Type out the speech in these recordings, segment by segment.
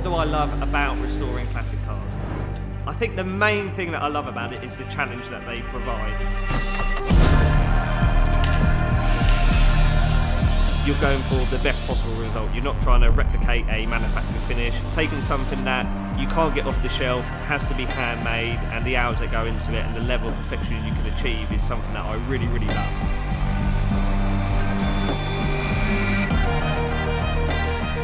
What do I love about restoring classic cars? I think the main thing that I love about it is the challenge that they provide. You're going for the best possible result. You're not trying to replicate a manufactured finish. Taking something that you can't get off the shelf, has to be handmade, and the hours that go into it and the level of perfection you can achieve is something that I really, really love.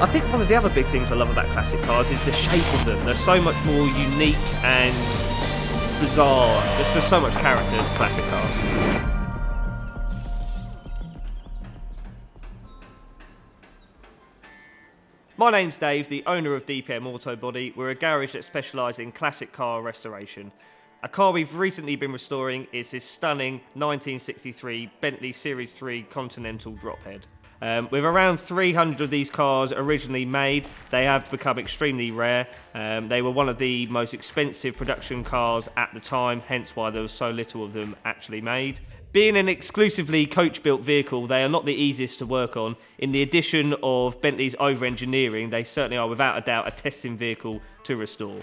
I think one of the other big things I love about classic cars is the shape of them. They're so much more unique and bizarre. There's just so much character to classic cars. My name's Dave, the owner of DPM Auto Body. We're a garage that specialises in classic car restoration. A car we've recently been restoring is this stunning 1963 Bentley Series 3 Continental drophead. With around 300 of these cars originally made, they have become extremely rare. They were one of the most expensive production cars at the time, hence why there was so little of them actually made. Being an exclusively coach-built vehicle, they are not the easiest to work on. In the addition of Bentley's over-engineering, they certainly are without a doubt a testing vehicle to restore.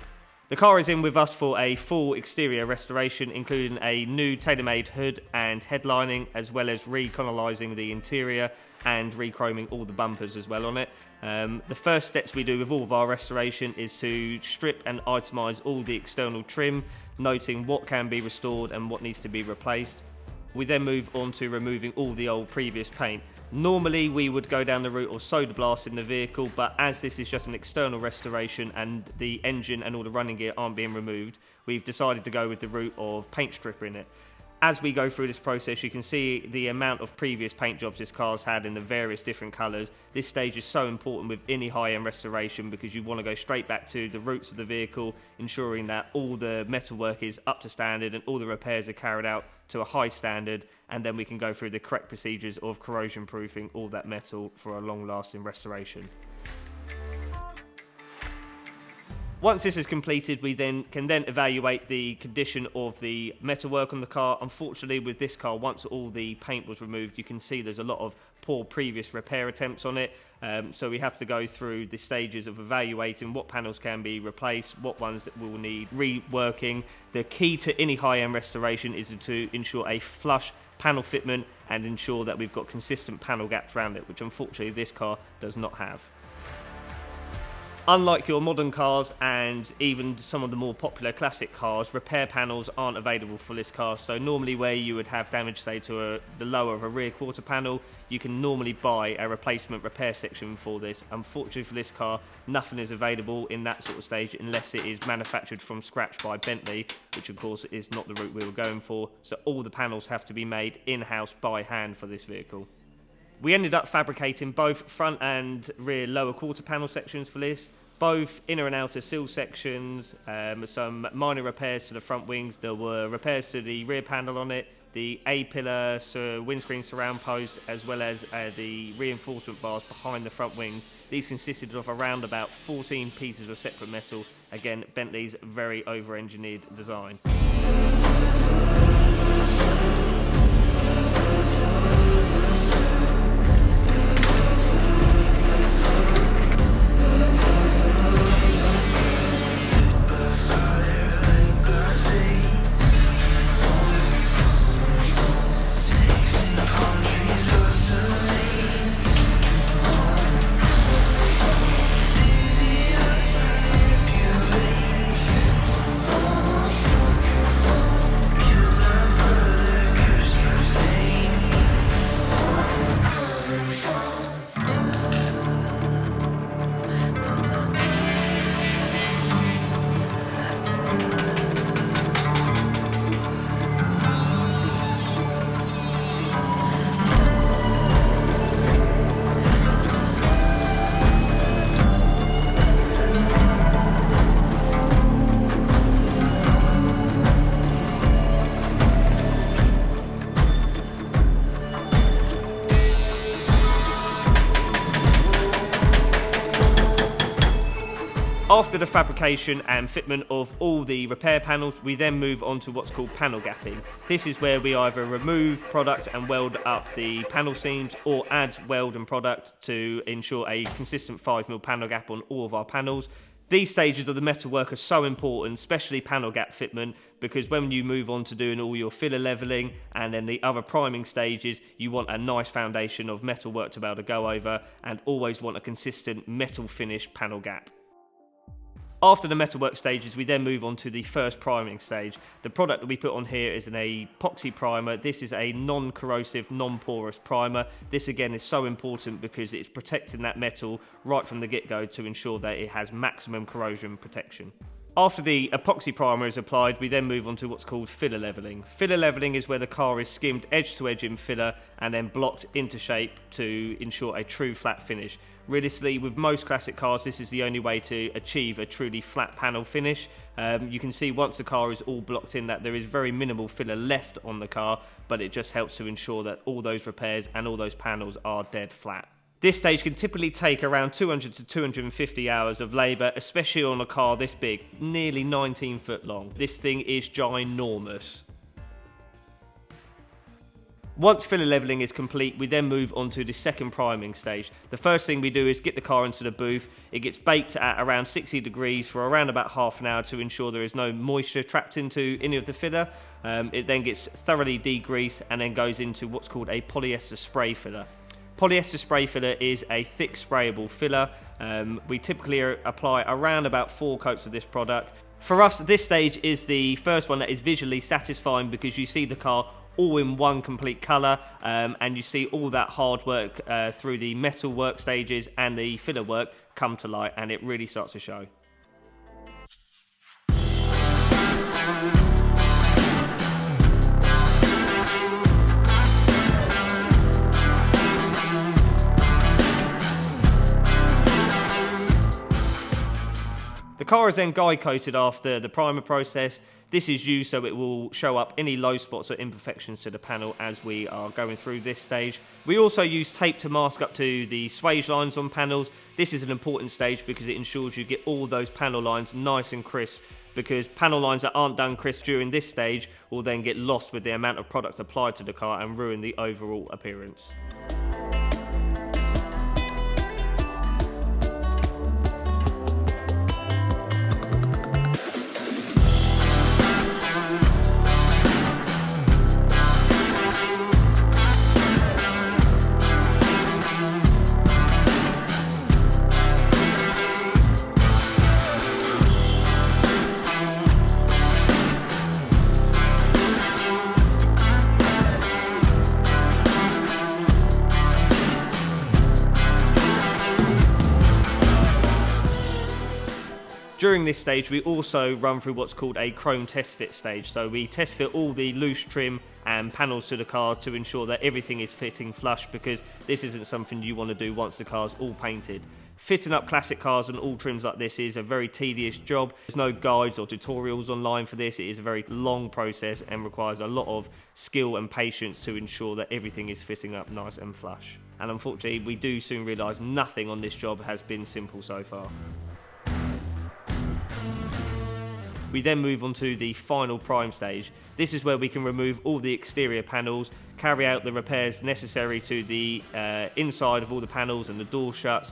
The car is in with us for a full exterior restoration, including a new tailor-made hood and headlining, as well as recolonising the interior and rechroming all the bumpers as well on it. The first steps we do with all of our restoration is to strip and itemise all the external trim, noting what can be restored and what needs to be replaced. We then move on to removing all the old previous paint. Normally we would go down the route of soda blasting the vehicle, but as this is just an external restoration and the engine and all the running gear aren't being removed, we've decided to go with the route of paint stripping it. As we go through this process, you can see the amount of previous paint jobs this car's had in the various different colours. This stage is so important with any high-end restoration because you want to go straight back to the roots of the vehicle, ensuring that all the metalwork is up to standard and all the repairs are carried out to a high standard, and then we can go through the correct procedures of corrosion proofing all that metal for a long-lasting restoration. Once this is completed, we can evaluate the condition of the metalwork on the car. Unfortunately, with this car, once all the paint was removed, you can see there's a lot of poor previous repair attempts on it. So we have to go through the stages of evaluating what panels can be replaced, what ones that will need reworking. The key to any high-end restoration is to ensure a flush panel fitment and ensure that we've got consistent panel gaps around it, which unfortunately this car does not have. Unlike your modern cars and even some of the more popular classic cars, repair panels aren't available for this car. So normally where you would have damage, say, to the lower of a rear quarter panel, you can normally buy a replacement repair section for this. Unfortunately for this car, nothing is available in that sort of stage unless it is manufactured from scratch by Bentley, which of course is not the route we were going for. So all the panels have to be made in-house by hand for this vehicle. We ended up fabricating both front and rear lower quarter panel sections for this, both inner and outer sill sections, some minor repairs to the front wings. There were repairs to the rear panel on it, the A-pillar, windscreen surround post, as well as the reinforcement bars behind the front wings. These consisted of around about 14 pieces of separate metal. Again, Bentley's very over-engineered design. After the fabrication and fitment of all the repair panels, we then move on to what's called panel gapping. This is where we either remove product and weld up the panel seams or add weld and product to ensure a consistent 5mm panel gap on all of our panels. These stages of the metalwork are so important, especially panel gap fitment, because when you move on to doing all your filler leveling and then the other priming stages, you want a nice foundation of metalwork to be able to go over, and always want a consistent metal finish panel gap. After the metalwork stages, we then move on to the first priming stage. The product that we put on here is an epoxy primer. This is a non-corrosive, non-porous primer. This again is so important because it's protecting that metal right from the get-go to ensure that it has maximum corrosion protection. After the epoxy primer is applied, we then move on to what's called filler leveling. Filler leveling is where the car is skimmed edge to edge in filler and then blocked into shape to ensure a true flat finish. Realistically, with most classic cars, this is the only way to achieve a truly flat panel finish. You can see once the car is all blocked in that there is very minimal filler left on the car, but it just helps to ensure that all those repairs and all those panels are dead flat. This stage can typically take around 200 to 250 hours of labour, especially on a car this big, nearly 19 foot long. This thing is ginormous. Once filler leveling is complete, we then move on to the second priming stage. The first thing we do is get the car into the booth. It gets baked at around 60 degrees for around about half an hour to ensure there is no moisture trapped into any of the filler. It then gets thoroughly degreased and then goes into what's called a polyester spray filler. Polyester spray filler is a thick sprayable filler. We typically apply around about 4 coats of this product. For us, this stage is the first one that is visually satisfying because you see the car all in one complete colour, and you see all that hard work through the metal work stages and the filler work come to light, and it really starts to show. The car is then guide coated after the primer process. This is used so it will show up any low spots or imperfections to the panel as we are going through this stage. We also use tape to mask up to the swage lines on panels. This is an important stage because it ensures you get all those panel lines nice and crisp, because panel lines that aren't done crisp during this stage will then get lost with the amount of product applied to the car and ruin the overall appearance. During this stage, we also run through what's called a chrome test fit stage. So we test fit all the loose trim and panels to the car to ensure that everything is fitting flush, because this isn't something you want to do once the car's all painted. Fitting up classic cars and all trims like this is a very tedious job. There's no guides or tutorials online for this. It is a very long process and requires a lot of skill and patience to ensure that everything is fitting up nice and flush. And unfortunately, we do soon realise nothing on this job has been simple so far. We then move on to the final prime stage. This is where we can remove all the exterior panels, carry out the repairs necessary to the inside of all the panels and the door shuts.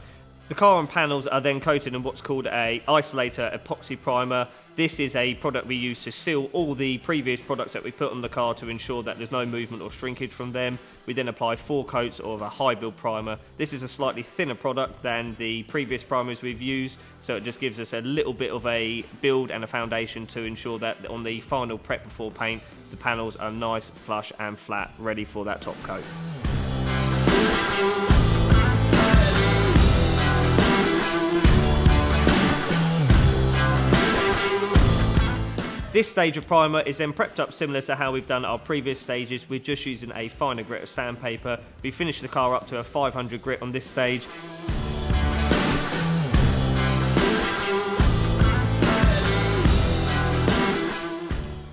The car and panels are then coated in what's called a Isolator epoxy primer. This is a product we use to seal all the previous products that we put on the car to ensure that there's no movement or shrinkage from them. We then apply 4 coats of a high build primer. This is a slightly thinner product than the previous primers we've used, so it just gives us a little bit of a build and a foundation to ensure that on the final prep before paint, the panels are nice, flush and flat, ready for that top coat. This stage of primer is then prepped up similar to how we've done our previous stages. We're just using a finer grit of sandpaper. We finish the car up to a 500 grit on this stage.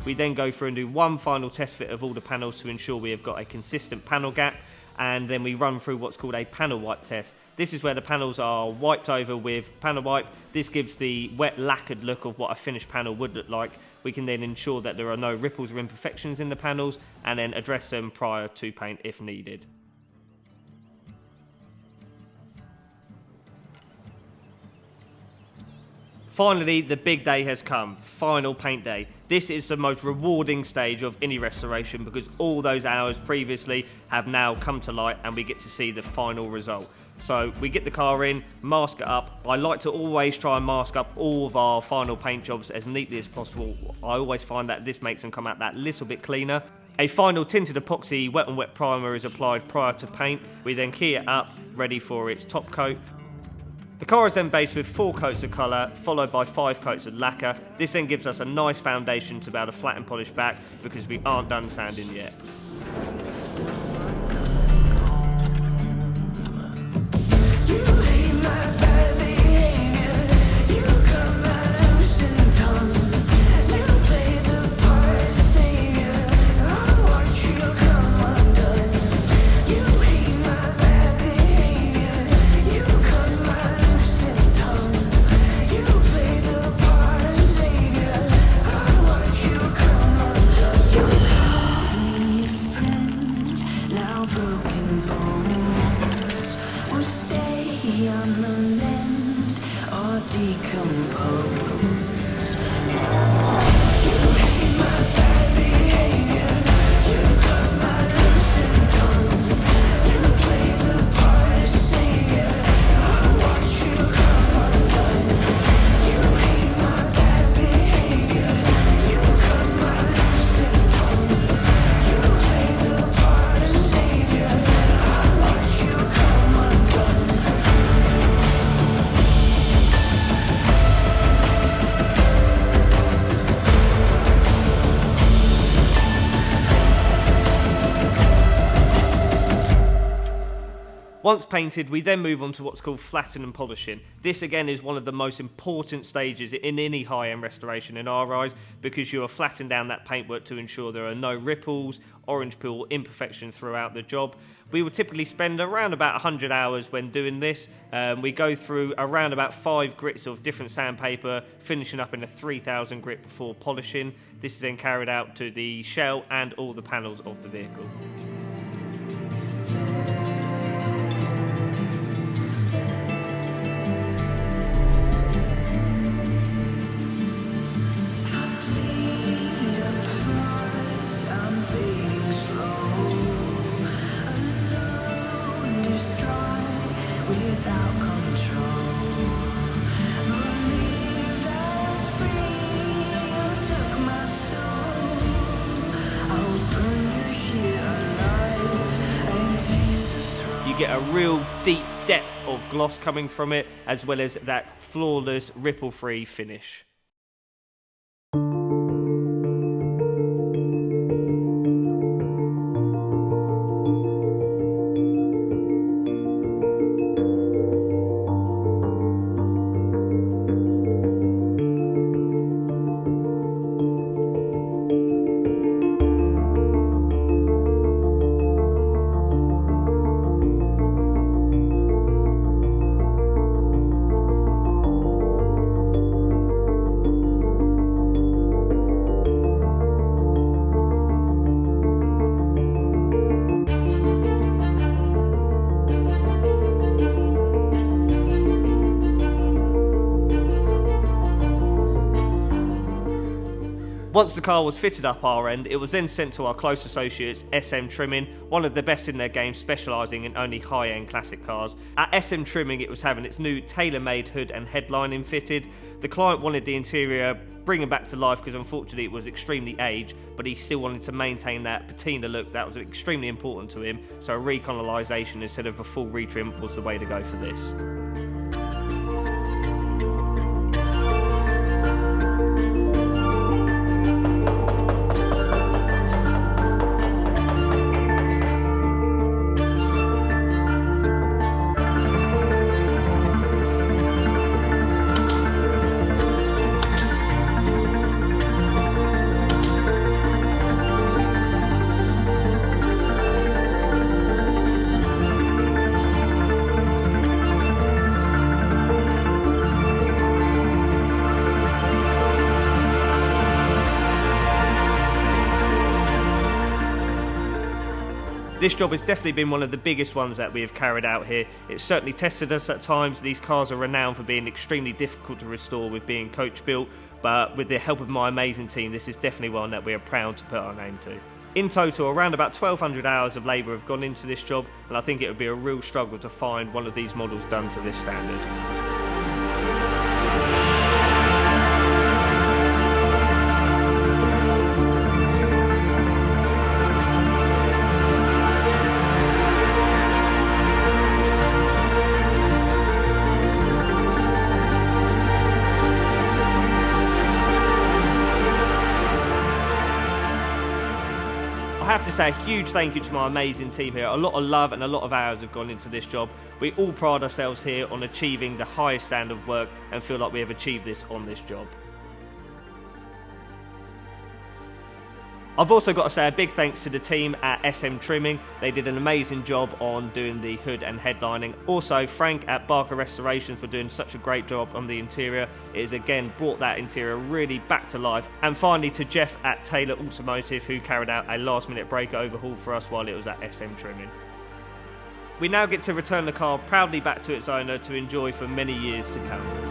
We then go through and do one final test fit of all the panels to ensure we have got a consistent panel gap, and then we run through what's called a panel wipe test. This is where the panels are wiped over with panel wipe. This gives the wet lacquered look of what a finished panel would look like. We can then ensure that there are no ripples or imperfections in the panels and then address them prior to paint if needed. Finally, the big day has come, final paint day. This is the most rewarding stage of any restoration because all those hours previously have now come to light and we get to see the final result. So we get the car in, mask it up. I like to always try and mask up all of our final paint jobs as neatly as possible. I always find that this makes them come out that little bit cleaner. A final tinted epoxy wet and wet primer is applied prior to paint. We then key it up, ready for its top coat. The car is then based with 4 coats of colour, followed by 5 coats of lacquer. This then gives us a nice foundation to be able to flat and polish back because we aren't done sanding yet. Once painted, we then move on to what's called flatten and polishing. This again is one of the most important stages in any high-end restoration in our eyes because you are flattening down that paintwork to ensure there are no ripples, orange peel, imperfections throughout the job. We will typically spend around about 100 hours when doing this. We go through around about 5 grits of different sandpaper, finishing up in a 3000 grit before polishing. This is then carried out to the shell and all the panels of the vehicle. You get a real deep depth of gloss coming from it, as well as that flawless, ripple-free finish. Once the car was fitted up our end, it was then sent to our close associates, SM Trimming, one of the best in their game, specialising in only high-end classic cars. At SM Trimming, it was having its new tailor-made hood and headlining fitted. The client wanted the interior bringing back to life because unfortunately it was extremely aged, but he still wanted to maintain that patina look that was extremely important to him, so a recolonisation instead of a full retrim was the way to go for this. This job has definitely been one of the biggest ones that we have carried out here. It's certainly tested us at times. These cars are renowned for being extremely difficult to restore with being coach built, but with the help of my amazing team, this is definitely one that we are proud to put our name to. In total, around about 1,200 hours of labour have gone into this job, and I think it would be a real struggle to find one of these models done to this standard. I have to say a huge thank you to my amazing team here. A lot of love and a lot of hours have gone into this job. We all pride ourselves here on achieving the highest standard of work and feel like we have achieved this on this job. I've also got to say a big thanks to the team at SM Trimming. They did an amazing job on doing the hood and headlining. Also Frank at Barker Restorations for doing such a great job on the interior. It has again brought that interior really back to life. And finally to Jeff at Taylor Automotive, who carried out a last minute brake overhaul for us while it was at SM Trimming. We now get to return the car proudly back to its owner to enjoy for many years to come.